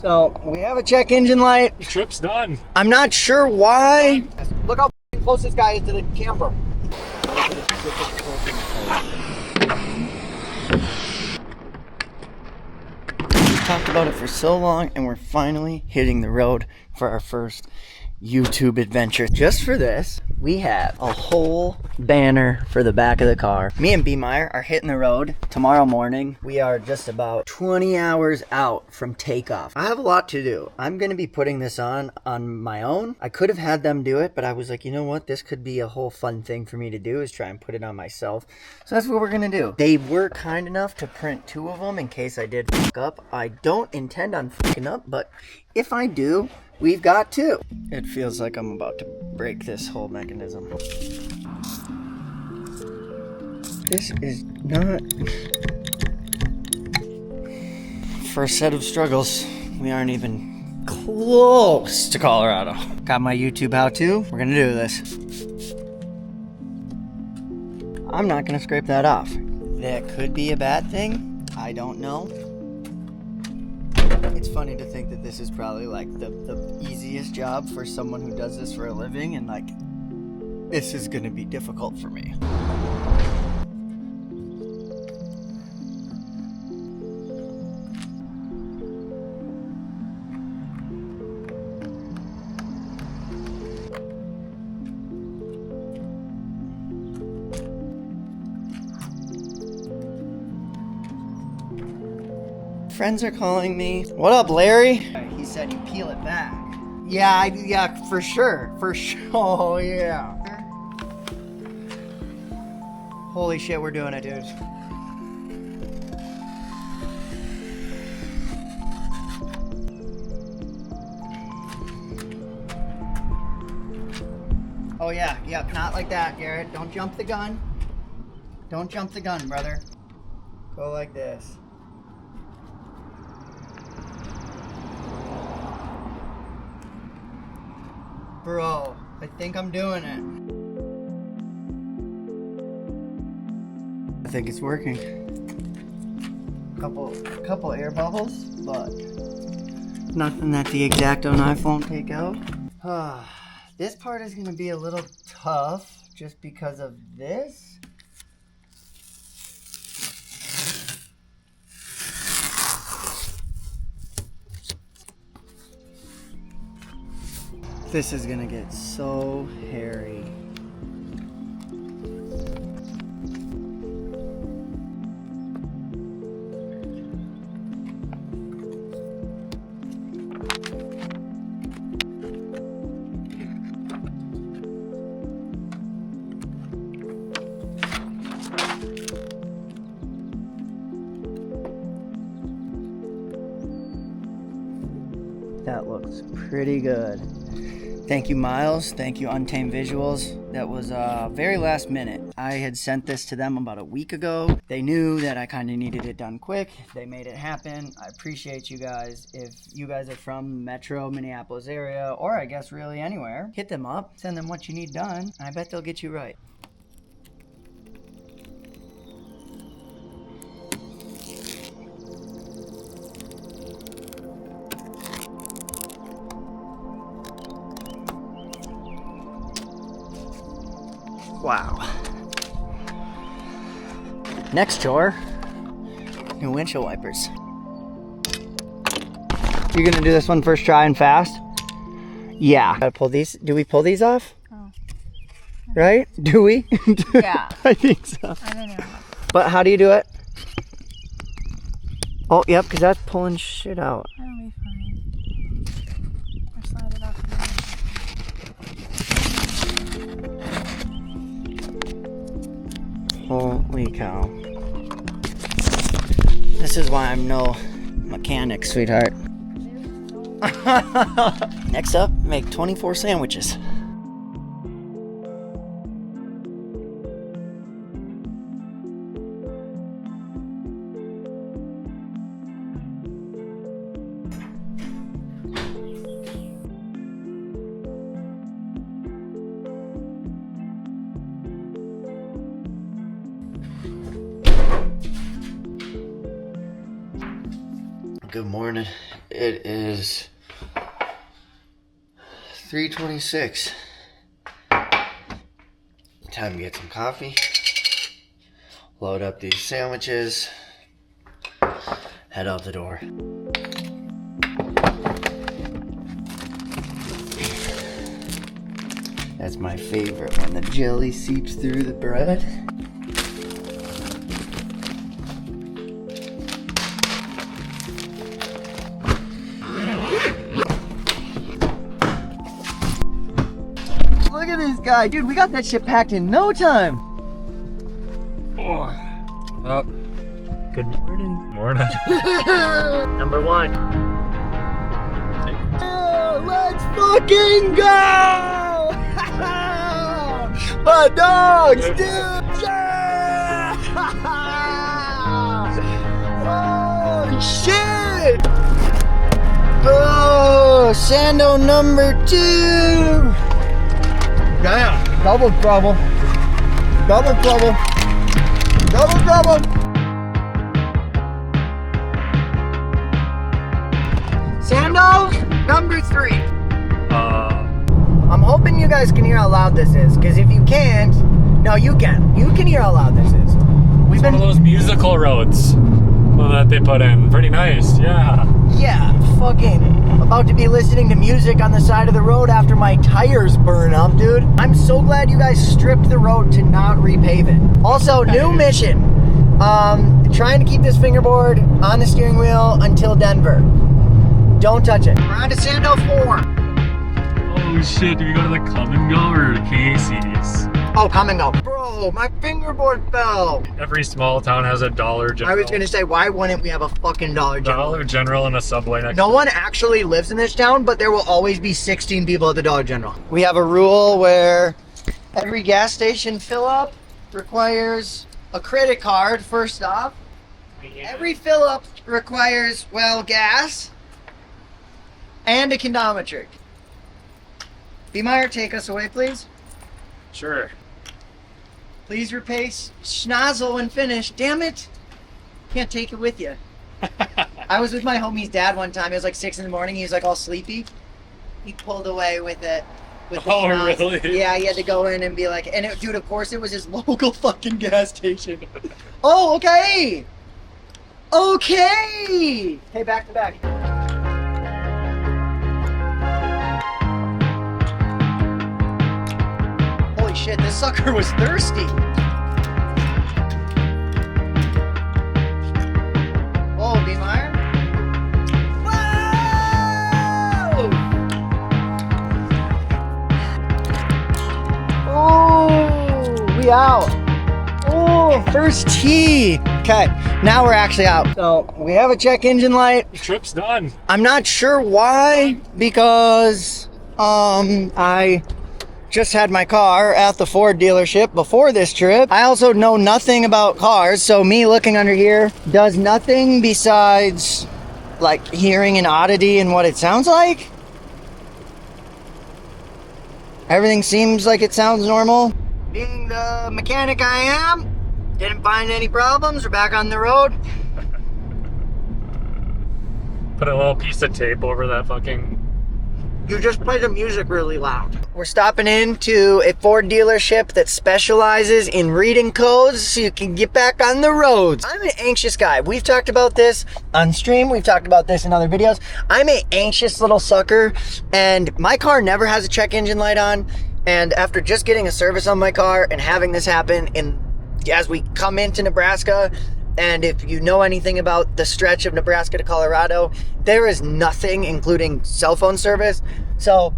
So we have a check engine light. The trip's done. I'm not sure why. Look how close this guy is to the camper. We talked about it for so long, and we're finally hitting the road for our first YouTube adventure. Just for this, we have a whole banner for the back of the car. Me and B. Meyer are hitting the road tomorrow morning. We are just about 20 hours out from takeoff. I have a lot to do. I'm going to be putting this on my own. I could have had them do it, but I was like, you know what? This could be a whole fun thing for me to do, is try and put it on myself. So that's what we're going to do. They were kind enough to print 2 of them in case I did fuck up. I don't intend on fucking up, but if I do, we've got 2. It feels like I'm about to break this whole mechanism. This is not... First set of struggles. We aren't even close to Colorado. Got my YouTube how-to. We're gonna do this. I'm not gonna scrape that off. That could be a bad thing. I don't know. It's funny to think that this is probably like the easiest job for someone who does this for a living, and like this is gonna be difficult for me. Friends are calling me. What up, Larry? He said you peel it back. Yeah, for sure. For sure. Oh, yeah. Holy shit, we're doing it, dude. Oh, yeah. Yep, not like that, Garrett. Don't jump the gun. Don't jump the gun, brother. Go like this. Bro, I think I'm doing it. I think it's working. Couple air bubbles, but nothing that the X-Acto knife won't take out. This part is gonna be a little tough just because of this. This is gonna get so hairy. That looks pretty good. Thank you, Miles. Thank you, Untamed Visuals. That was very last minute. I had sent this to them about a week ago. They knew that I kind of needed it done quick. They made it happen. I appreciate you guys. If you guys are from Metro, Minneapolis area, or I guess really anywhere, hit them up, send them what you need done, and I bet they'll get you right. Wow. Next chore, new windshield wipers. You're gonna do this one first try and fast? Yeah. Gotta pull these. Do we pull these off? Oh. Right? Do we? Yeah. I think so. I don't know. But how do you do it? Oh, yep, because that's pulling shit out. That'll be fine. Or slide it off. Holy cow. This is why I'm no mechanic, sweetheart. Next up, make 24 sandwiches. Good morning. It is 3:26. Time to get some coffee. Load up these sandwiches. Head out the door. That's my favorite when the jelly seeps through the bread. Look at this guy, dude. We got that shit packed in no time. Oh. Good morning. Morning. Number 1. Oh, let's fucking go! My dogs, dude! Yeah! Oh, shit! Oh, Sando number 2! Damn, double trouble. Double trouble. Double trouble. Sando number 3. I'm hoping you guys can hear how loud this is, because if you can't, no, you can. You can hear how loud this is. It's one of those musical roads that they put in. Pretty nice, yeah. Yeah, fucking about to be listening to music on the side of the road after my tires burn up, dude. I'm so glad you guys stripped the road to not repave it. Also, new mission. Trying to keep this fingerboard on the steering wheel until Denver. Don't touch it. We're on to Sando 4. Oh shit, do we go to the Come and Go or Casey's? Oh, come and go. Bro, my fingerboard fell. Every small town has a Dollar General. I was gonna say, why wouldn't we have a fucking Dollar General? Dollar General and a Subway next No to one actually lives in this town, but there will always be 16 people at the Dollar General. We have a rule where every gas station fill up requires a credit card, first off. Every fill up requires, well, gas and a condometric. B-Meyer, take us away, please. Sure. Please replace schnozzle when finished. Damn it. Can't take it with you. I was with my homie's dad one time. It was like 6 in the morning. He was like all sleepy. He pulled away with it. With the schnozzle. Really? Yeah, he had to go in and be like, and it, dude, of course it was his local fucking gas station. Oh, okay. Okay. Hey, back to back. Holy shit, this sucker was thirsty. Whoa, B-Meyer. Whoa! Oh, we out. Oh, first tee. Okay, now we're actually out. So we have a check engine light. The trip's done. I'm not sure why, because I just had my car at the Ford dealership before this trip. I also know nothing about cars, so me looking under here does nothing besides like hearing an oddity in what it sounds like. Everything seems like it sounds normal. Being the mechanic I am, didn't find any problems. We're back on the road. Put a little piece of tape over that fucking... You just play the music really loud. We're stopping into a Ford dealership that specializes in reading codes so you can get back on the roads. I'm an anxious guy. We've talked about this on stream. We've talked about this in other videos. I'm an anxious little sucker, and my car never has a check engine light on. And after just getting a service on my car and having this happen as we come into Nebraska, and if you know anything about the stretch of Nebraska to Colorado, there is nothing, including cell phone service. So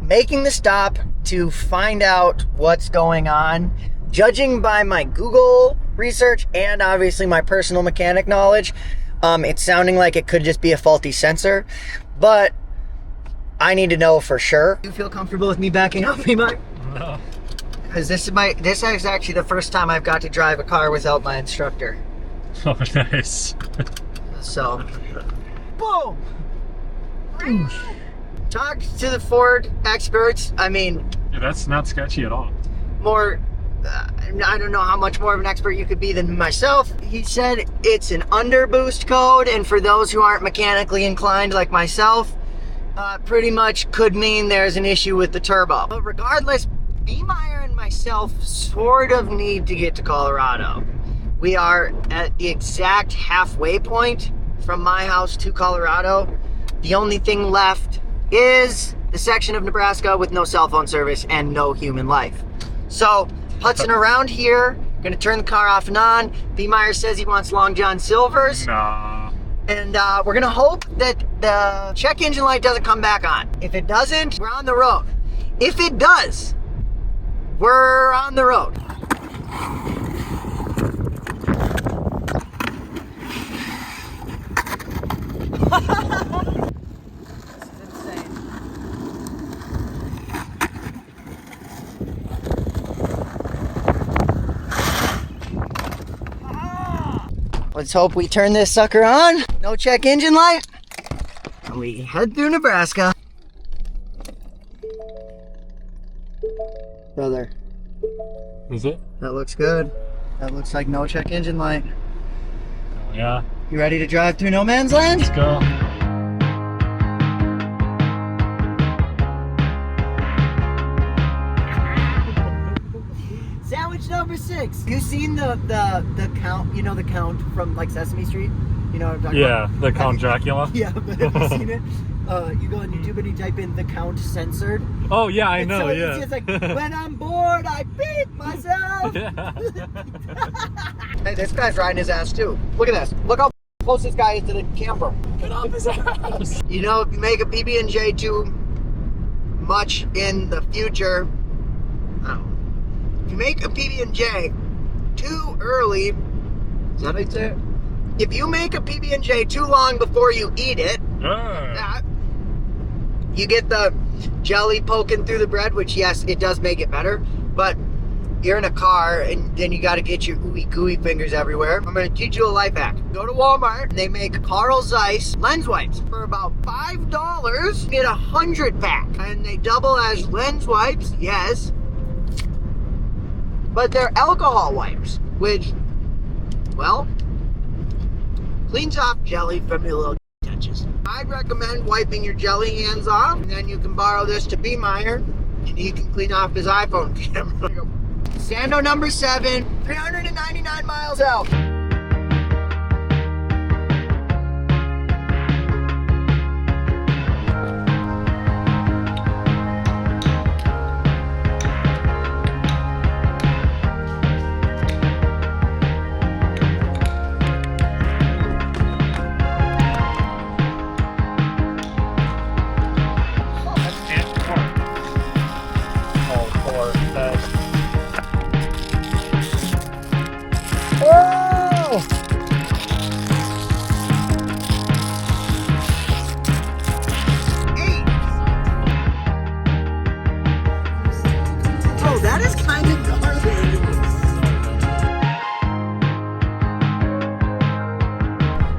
making the stop to find out what's going on, judging by my Google research and obviously my personal mechanic knowledge, it's sounding like it could just be a faulty sensor, but I need to know for sure. Do you feel comfortable with me backing up, Mike? No. Because this is actually the first time I've got to drive a car without my instructor. Oh, nice. So, boom! Talk to the Ford experts. I mean, Yeah, that's not sketchy at all. more I don't know how much more of an expert you could be than myself. He said it's an underboost code, and for those who aren't mechanically inclined like myself, pretty much could mean there's an issue with the turbo. But regardless, B-Meyer and myself sort of need to get to Colorado. We are at the exact halfway point from my house to Colorado. The only thing left is the section of Nebraska with no cell phone service and no human life. So, putzing around here, gonna turn the car off and on. B-Meyer says he wants Long John Silver's. Nah. And we're gonna hope that the check engine light doesn't come back on. If it doesn't, we're on the road. If it does, we're on the road. Let's hope we turn this sucker on. No check engine light. And we head through Nebraska. Brother, Is it? that looks good. That looks like no check engine light. Oh, yeah. You ready to drive through no man's land? Let's go. Sandwich number 6. You seen the count, you know the count from like Sesame Street? You know what I'm talking about? Yeah, the Count Dracula. Yeah, but have you seen it? You go on YouTube and you type in the count censored. Oh yeah, I And know. so Yeah. It's just like, when I'm bored, I beat myself. Yeah. Hey, this guy's riding his ass too. Look at this. Look how close this guy is to the camper. Get off his ass. You know, if you make a PB&J too much in the future, if you make a PB&J too early, is that how you say it? If you make a PB&J too long before you eat it, you get the jelly poking through the bread, which yes, it does make it better, but you're in a car and then you got to get your ooey gooey fingers everywhere. I'm going to teach you a life hack. Go to Walmart and they make Carl Zeiss lens wipes for about $5. You get 100 pack and they double as lens wipes, yes, but they're alcohol wipes, which, well, cleans off jelly from your little touches. I'd recommend wiping your jelly hands off, and then you can borrow this to B-Meyer, and he can clean off his iPhone camera. Sando number 7, 399 miles out. That is kind of garbage.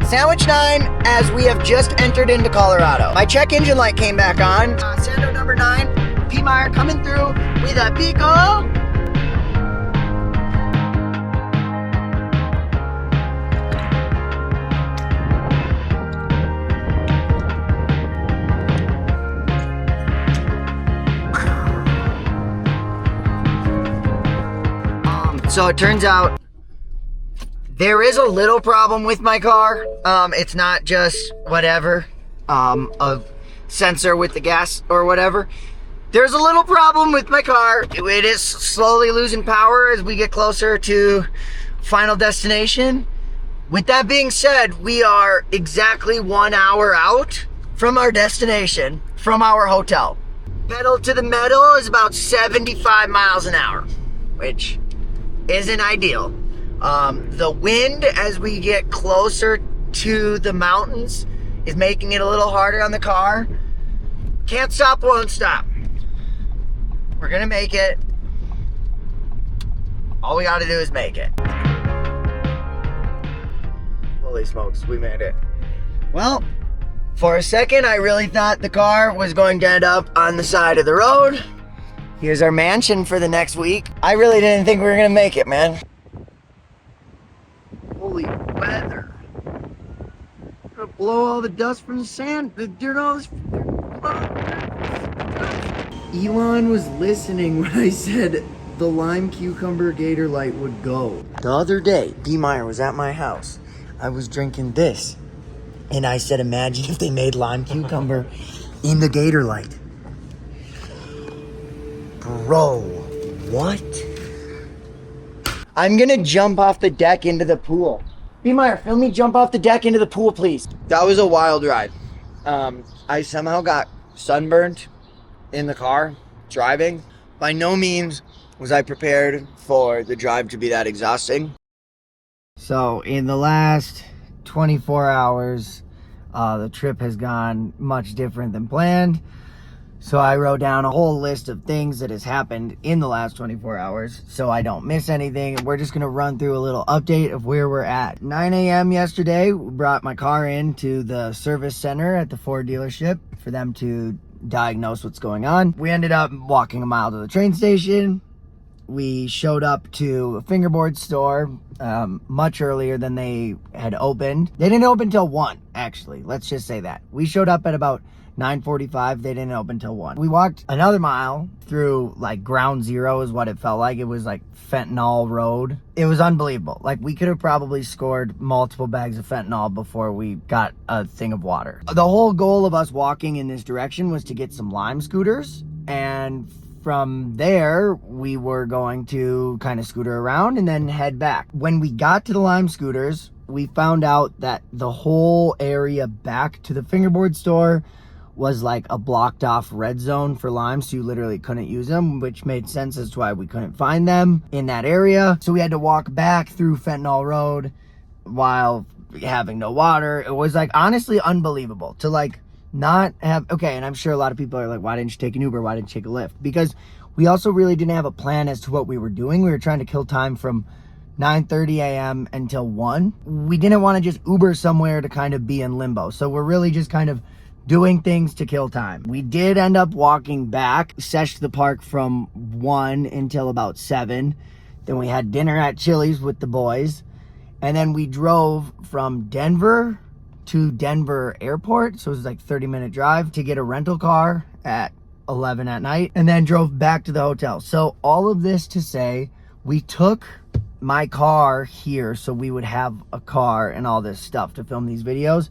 Sandwich 9, as we have just entered into Colorado. My check engine light came back on. Sando number 9, B-Meyer coming through with a Pico. So it turns out there is a little problem with my car. It's not just whatever, a sensor with the gas or whatever. There's a little problem with my car. It is slowly losing power as we get closer to final destination. With that being said, we are exactly 1 hour out from our destination, from our hotel. Pedal to the metal is about 75 miles an hour, which isn't ideal. The wind as we get closer to the mountains is making it a little harder on the car. Can't stop, won't stop. We're gonna make it. All we gotta do is make it. Holy smokes, we made it. Well, for a second I really thought the car was going to end up on the side of the road. Here's our mansion for the next week. I really didn't think we were gonna make it, man. Holy weather. Gonna blow all the dust from the sand, the dirt, all this. Elon was listening when I said the lime cucumber gator light would go. The other day, D. Meyer was at my house. I was drinking this. And I said, imagine if they made lime cucumber in the gator light. Bro, what? I'm gonna jump off the deck into the pool. B. Meyer, film me jump off the deck into the pool, please. That was a wild ride. I somehow got sunburned in the car driving. By no means was I prepared for the drive to be that exhausting. So in the last 24 hours, the trip has gone much different than planned. So I wrote down a whole list of things that has happened in the last 24 hours so I don't miss anything. And we're just gonna run through a little update of where we're at. 9 a.m. yesterday, we brought my car into the service center at the Ford dealership for them to diagnose what's going on. We ended up walking a mile to the train station. We showed up to a Fingerboard store much earlier than they had opened. They didn't open till 1, actually. Let's just say that. We showed up at about 9:45. They didn't open till 1. We walked another mile through like ground zero is what it felt like. It was like fentanyl road. It was unbelievable. Like we could have probably scored multiple bags of fentanyl before we got a thing of water. The whole goal of us walking in this direction was to get some lime scooters, and from there we were going to kind of scooter around and then head back. When we got to the lime scooters, we found out that the whole area back to the Fingerboard store was like a blocked off red zone for lime, so you literally couldn't use them, which made sense as to why we couldn't find them in that area. So we had to walk back through Fentanyl Road while having no water. It was like honestly unbelievable to like not have, okay, and I'm sure a lot of people are like, why didn't you take an Uber? Why didn't you take a Lyft? Because we also really didn't have a plan as to what we were doing. We were trying to kill time from 9:30 a.m. until 1. We didn't want to just Uber somewhere to kind of be in limbo. So we're really just kind of doing things to kill time. We did end up walking back, seshed the park from 1 until about 7. Then we had dinner at Chili's with the boys. And then we drove from Denver to Denver Airport. So it was like a 30-minute drive to get a rental car at 11 at night. And then drove back to the hotel. So all of this to say, we took my car here so we would have a car and all this stuff to film these videos.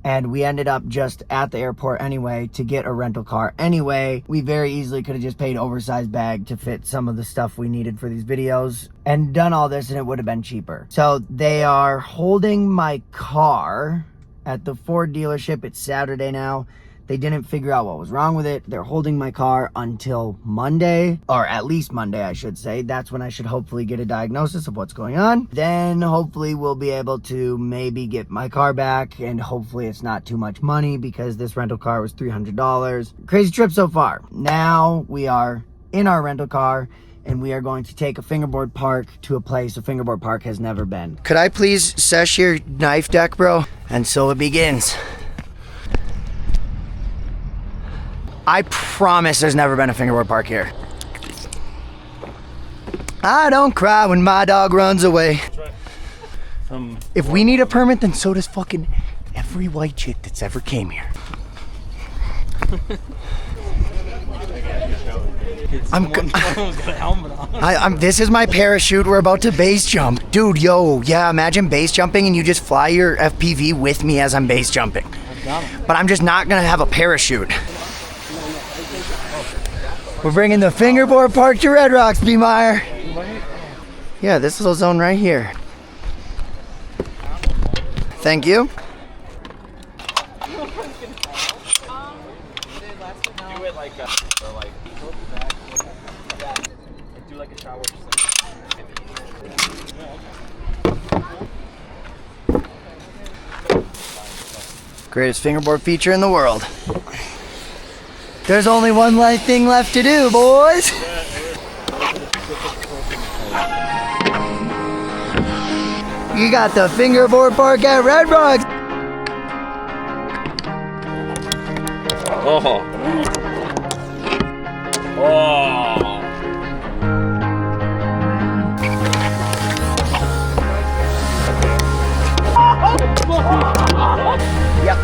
And we ended up just at the airport anyway to get a rental car anyway. We very easily could have just paid oversized bag to fit some of the stuff we needed for these videos and done all this, and it would have been cheaper. So they are holding my car at the Ford dealership. It's Saturday now. They didn't figure out what was wrong with it. They're holding my car until Monday, or at least Monday, I should say. That's when I should hopefully get a diagnosis of what's going on. Then hopefully we'll be able to maybe get my car back, and hopefully it's not too much money because this rental car was $300. Crazy trip so far. Now we are in our rental car and we are going to take a fingerboard park to a place a fingerboard park has never been. Could I please sesh your knife deck, bro? And so it begins. I promise there's never been a fingerboard park here. I don't cry when my dog runs away. If we need a permit, then so does fucking every white chick that's ever came here. This is my parachute. We're about to base jump. Dude, yo, yeah, imagine base jumping and you just fly your FPV with me as I'm base jumping. But I'm just not gonna have a parachute. We're bringing the fingerboard park to Red Rocks, B. Meyer. Yeah, this little zone right here. Thank you. Greatest fingerboard feature in the world. There's only one thing left to do, boys. You got the fingerboard park at Red Rocks. Oh. Oh. Yep.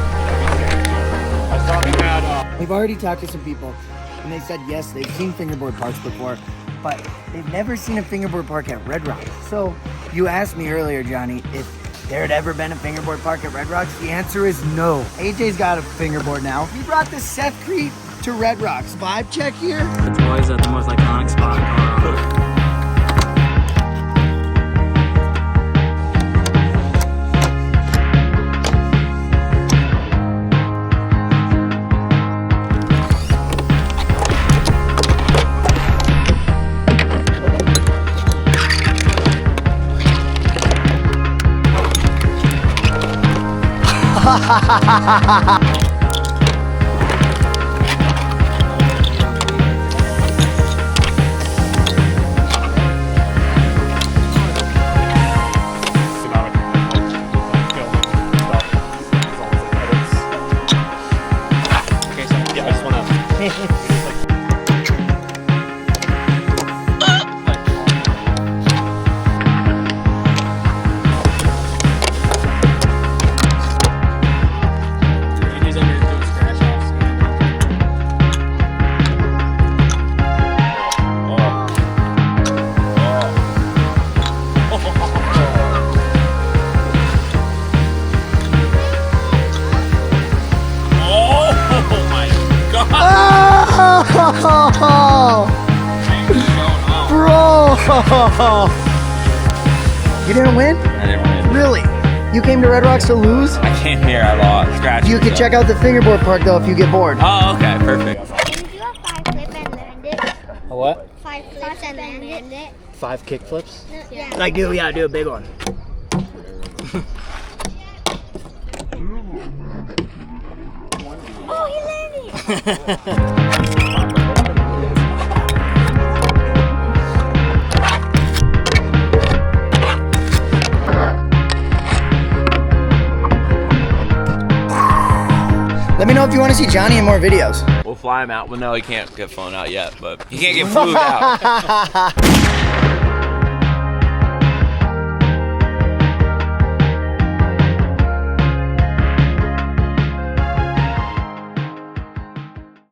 I saw him at, We've already talked to some people, and they said yes, they've seen fingerboard parks before, but they've never seen a fingerboard park at Red Rocks. So you asked me earlier, Johnny, if there had ever been a fingerboard park at Red Rocks. The answer is no. AJ's got a fingerboard now. He brought the Seth Crete to Red Rocks. Vibe check here. It's always at the most iconic spot in Colorado. Bro! You didn't win? I didn't win. Really? You came to Red Rocks to lose? I came here, I lost. Scratch. You can check out the fingerboard park though if you get bored. Oh, okay, perfect. Can you do a 5 flip and land it? A what? 5 flips and land it? 5 kick flips? Yeah. I do, yeah, I do a big one. Oh, he landed! Let me know if you want to see Johnny in more videos. We'll fly him out. Well, no, he can't get flown out yet, but he can't get flew out.